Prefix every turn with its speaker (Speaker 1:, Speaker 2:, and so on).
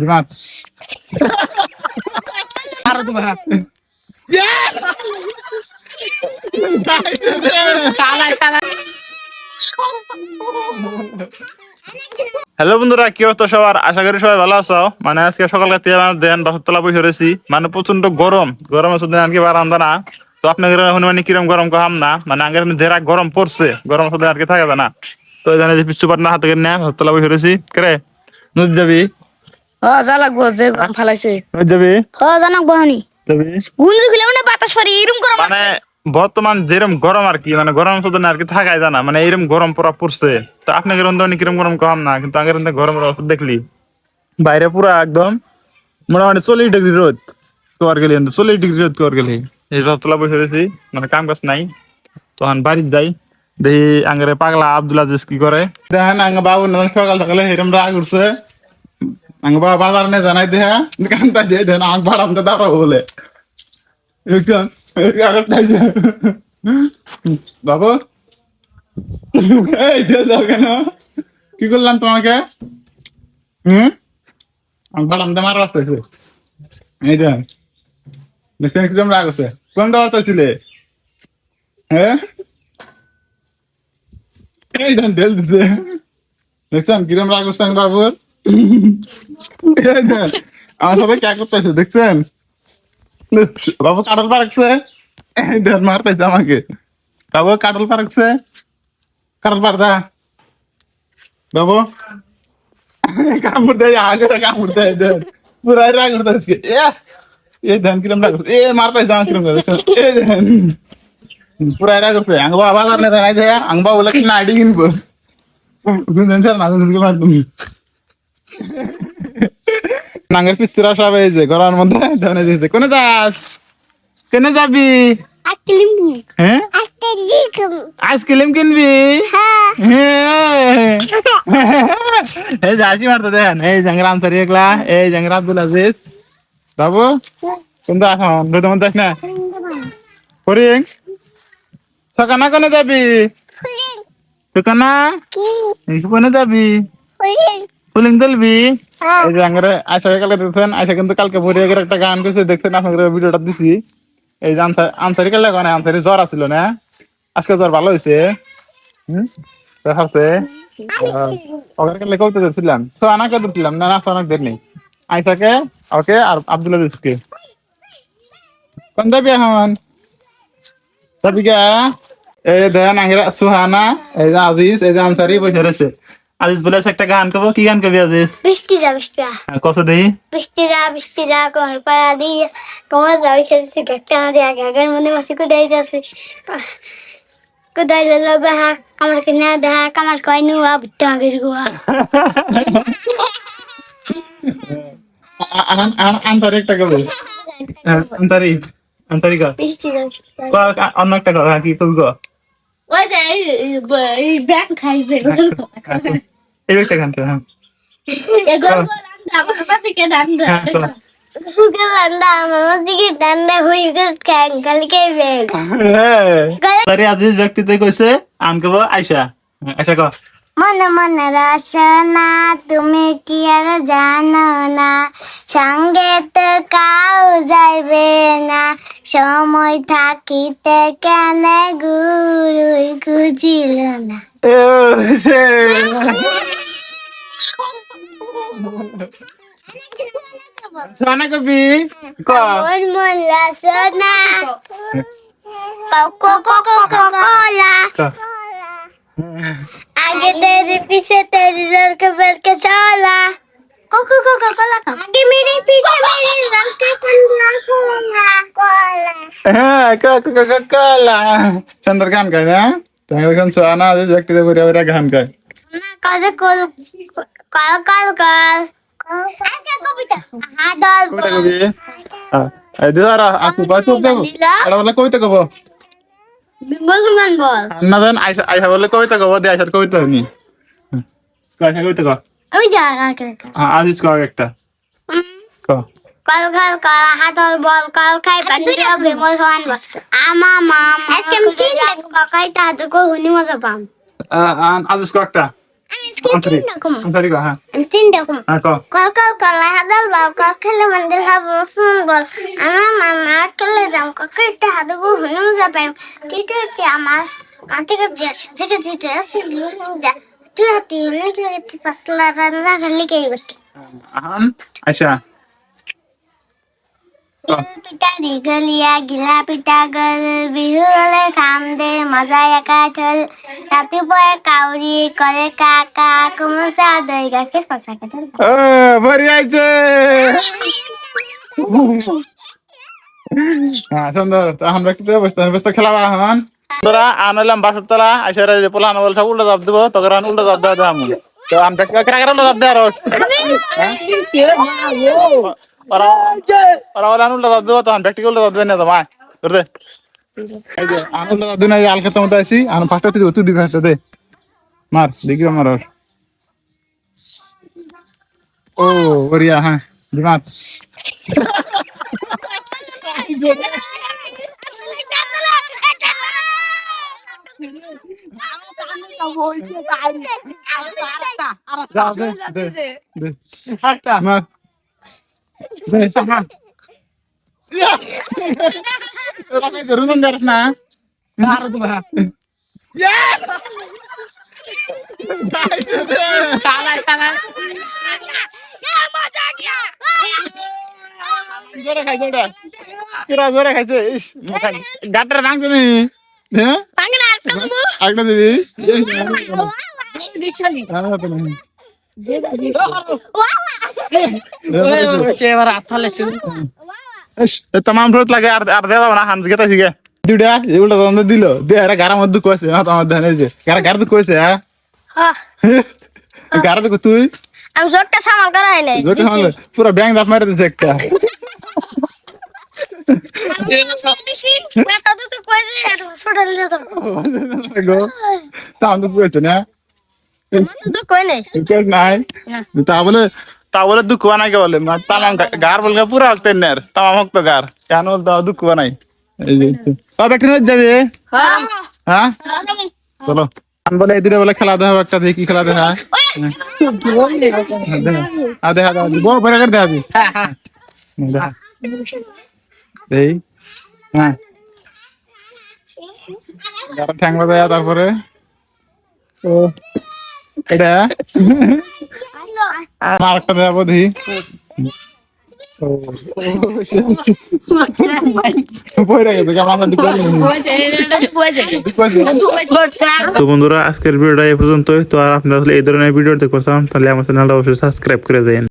Speaker 1: দিমাগ আর তোমার হ্যালো বন্ধুরা, কি অবস্থা সবার? আশা করি সবাই ভালো আছো। মানে আজকে সকালে দেন বাসতলা বসে রয়েছি, মানে প্রচন্ড গরম আছে আর কি বারান্দা না। তো আপনাদের মানে কিরম গরম কম না, মানে আগের ধেরা গরম পড়ছে, গরম সাথে আর কি থাকা যায় না। তো জানি যে পিছু পাটনা হাতে না বাসতলা বসে রয়েছি। কে নদী যাবি?
Speaker 2: যা লাগবো যে গরম ফালাইছে।
Speaker 1: নদী যাবি?
Speaker 2: জানাকবো হানি
Speaker 1: যাবি
Speaker 2: গুঞ্জু খুলে মানে বাতাস পারি এরকম গরম
Speaker 1: মানে
Speaker 2: লাগছে।
Speaker 1: বর্তমান যেরকম গরম আর কি, মানে গরম শুধু না আর কি থাকাই জানা, মানে এরকম গরম পড়া পড়ছে। তো আপনাদের অন্ধ কিরম গরম কম না, কিন্তু আগের গরমের অবস্থা দেখলি বাইরে পুরা একদম মোটামুটি 40 ডিগ্রি রোদ কর গেলি, 40 ডিগ্রি রোদ কর গেলি। এই রথতলা বসে রয়েছি, মানে কাম কাজ নাই। তখন বাড়িতে যাই, দেখি আঙ্গারে পাগলা আব্দুল আজিজ কি করে। দেখেন আঙ্গ বাবু সকাল সকালে এরম রাগ উঠছে। আঙ্গ বাবা বাজার নিয়ে জানাই দেহা কান্তা যে দেন আগ ভাড়ামটা দাঁড়াবো বলে বাবু এই যাও কেন? কি করলাম তোমাকে? ভাড়াম মার রাস্তা এই দেন দেখছেন কিরম রাগ আছে। কোন দাওয়ারটা ছিলে? হ্যাঁ এই দেন ঢেল দিছে, দেখছেন কিরম রাগ করছে বাবুর। আমার সাথে কে করতেছে দেখছেন? বাবু কাটল পারছে, মারতেছে আমাকে। বাবু কাটল পারছে, কাটল পারদা বাবু কামড় দেয়, আগে কামড় দেয় দেন পুরাই রাগ করতেছে। এ দেন কিরম রাগ করছে, এ মারতেছে আমার কিরম করে এ দেন পুরাই রাগ করছে। আঙ্গ বাবা কারণে জানাই দেয় আঙ্গ বাবু বলে কি না আইডি কিনবো মার তুমি নাঙ্গের পিছুরা সব এই যে ঘরের মধ্যে ধনে দিয়েছে। কোনে যাস? কেনে যাবি? হ্যাঁ আইসক্রিম কিনবি? এই যে হাসি মারতে দেন, এই জাঙ্গের আনসারি একলা, এই জাঙ্গের আব্দুল আজিজ। বাবু কিন্তু এখন দুটো মধ্যে না ফরিং সকানা কোনে যাবি? সকানা কোনে যাবি? ফুলিং তুলবি? এই যে আঙ্গরে আয়সা কালকে দেখছেন, আয়সা কিন্তু কালকে ভরিয়াগের একটা গান করছে দেখছেন, আপনাদের ভিডিওটা দিছি। এই যে আনসারি কালে গানে আনসারি জ্বর আছিল না, আজকে জ্বর ভালো হয়েছে। দেখাচ্ছে ওকে কালে কবিতা ধরছিলাম, তো আনাকে ধরছিলাম না, নাচ অনেক দের নেই। আয়সাকে ওকে আর আব্দুল আজিজকে। কোন যাবি এখন? যাবি কে? এই দেন আঙ্গেরা সুহানা, এই যে আজিজ, এই যে আনসারি বসে রয়েছে। আজিজ বলে একটা গান করবো, কি গান করবি আজিজ?
Speaker 2: বৃষ্টি যা
Speaker 1: কত দেই
Speaker 2: বৃষ্টি যা কোমর পাড়া দিয়ে কোমর যাও সে গাছটা দিয়ে আগে আগের মধ্যে মাসি কোদাই যাচ্ছে কোদাই লো বাহা আমার কিনা দেখা আমার কয় নুয়া বুঝতে আগের গোয়া
Speaker 1: আনসারি একটা করবো, আনসারি আনসারি কর
Speaker 2: বৃষ্টি
Speaker 1: অন্য একটা কর, কি করবো?
Speaker 2: ওই যে এই ব্যাগ খাইছে
Speaker 1: এই একটা গান তো। হ্যাঁ আজিজ ব্যক্তিতে কইছে আন কব আয়সা, আয়সা কর।
Speaker 2: মনে মনে রসনা তুমি কি আর জানো না, সঙ্গে তো কাউ যাইবে না, সময় থাকিতে কেন গুরুই খুঁজিল না।
Speaker 1: সোনা কবি
Speaker 2: মন মন সোনা কোলা आगे तेरे पीछे तेरी रंग के बल के चला कोको कोको कोला आगे मेरे पीछे मेरे रंग के पंजा सोना कोला
Speaker 1: হ্যাঁ কালা সুন্দর গান গায় না? তাই এখন সোনা আজিজ ব্যক্তিতে বড় বড় গান গায়
Speaker 2: না কাজে কল কল কল কল আচ্ছা কবিতা হ্যাঁ দল
Speaker 1: কবিতা কবি। এই দিদারা আপু বাচ্চা দেবো, এটা বলে কবিতা কব
Speaker 2: বল গান বল
Speaker 1: না। দেন আয়সা, আয়সা বলে কবিতা কব, দিয়ে আয়সার কবিতা নি আয়সা কবিতা কর।
Speaker 2: ওই যা আগে
Speaker 1: আজিজ কর একটা ক।
Speaker 2: কল কল কল হাতল বল কল খাই পানি হবে মোর হওয়ান বস আমা মাম আজকে আমি তিন কাকাই তা তো কো হুনি মজা পাম।
Speaker 1: আজিজ কর একটা
Speaker 2: আমি স্কিন না কম
Speaker 1: আনসারি কো হ্যাঁ
Speaker 2: আমি তিন রকম
Speaker 1: হ্যাঁ কো
Speaker 2: কল কল কলা হাদাল বাল কল খেলে মন্দির হাবো শুন বল আমার মামা খেলে যাম ককেটটা হাদগো হনুম যাবে টিটুটি আমার মাটিকে বিয়ার সাথে দিতে আসিস যা তুই হাতি লেগে পাসলা রান্না খালি কে বসে
Speaker 1: আহান আচ্ছা
Speaker 2: পিঠা দি গলিয়া গিলা পিঠা গল বিহু হলে খাম দে মজা একা চল রাতিপুৱাই কাউৰী কৰে কাকা কোমল চাহ দৈ গাখীৰ সঁচা কথা
Speaker 1: ও বড়ি আইছে হ্যাঁ সুন্দর তো আমরা কি বসতে খেলাবা এখন তোরা আনলাম বাসর তলা আইসারে যে পোলা আনবল সব উল্টা দাব দিব তোকে আন উল্টা দাব দাও আমি তো আমরা কেরা কেরা উল্টা দাব দে আর ওরা ওরা ওরা উল্টা দাব দিব তখন ব্যক্তি উল্টা দাব দেবে না তো মা তোর দে এই যে আন উল্টা দাব দিন আল খেতে মতো আসি আন ফার্স্ট তুই দি ফার্স্ট দে মার দেখি আমার ও বড়িয়া হ্যাঁ দিমাত যাও দে দে দে একটা মার দে হ্যাঁ তোরা কই ধরুন দাঁড়াস না আর তো হ্যাঁ জোরে খাই জোরে কিরা জোরে খাইছে ইস গাটর ভাঙছে নি হ্যাঁ একটা দিবি तमाम रोज लगे अर्धे ना हान घेता शिगे दुड्या एवढा जाऊन दिलं दे अरे घरामध्ये दुख आहे ना तर धनाचे घर दुख आहे घर दुख तू
Speaker 2: আমি জোকটা সামাল করাই নাই
Speaker 1: পুরা ব্যাংক দাপ মারে দিছে একটা
Speaker 2: তো কইছে হসপিটালে তো
Speaker 1: গো তাও দুখ হইছে না
Speaker 2: তো কই নাই
Speaker 1: টিকেট নাই তা বলে দুঃখ বানাই কে বলে তামাম গার বলকে পুরা হকতে নের তামাম হক্ত গার কেন বলতে দুঃখ বানাই এই যে ব্যাটারি হয়ে যাবে হ্যাঁ চলো আন বলে এদিকে বলে খেলা দেখাবো একটা দেখি খেলা দেখা দেখা বউ বড় করে দেখাবি এই হ্যাঁ গার ঠ্যাংলা দেয়া তারপরে ও এটা আমার একটা দেখাবো দেখি তো বন্ধুরা আজকের ভিডিওটা এই পর্যন্তই তো আর আপনারা এই ধরনের ভিডিও দেখতে চান তাহলে আমার চ্যানেলটা অবশ্যই সাবস্ক্রাইব করে দেন।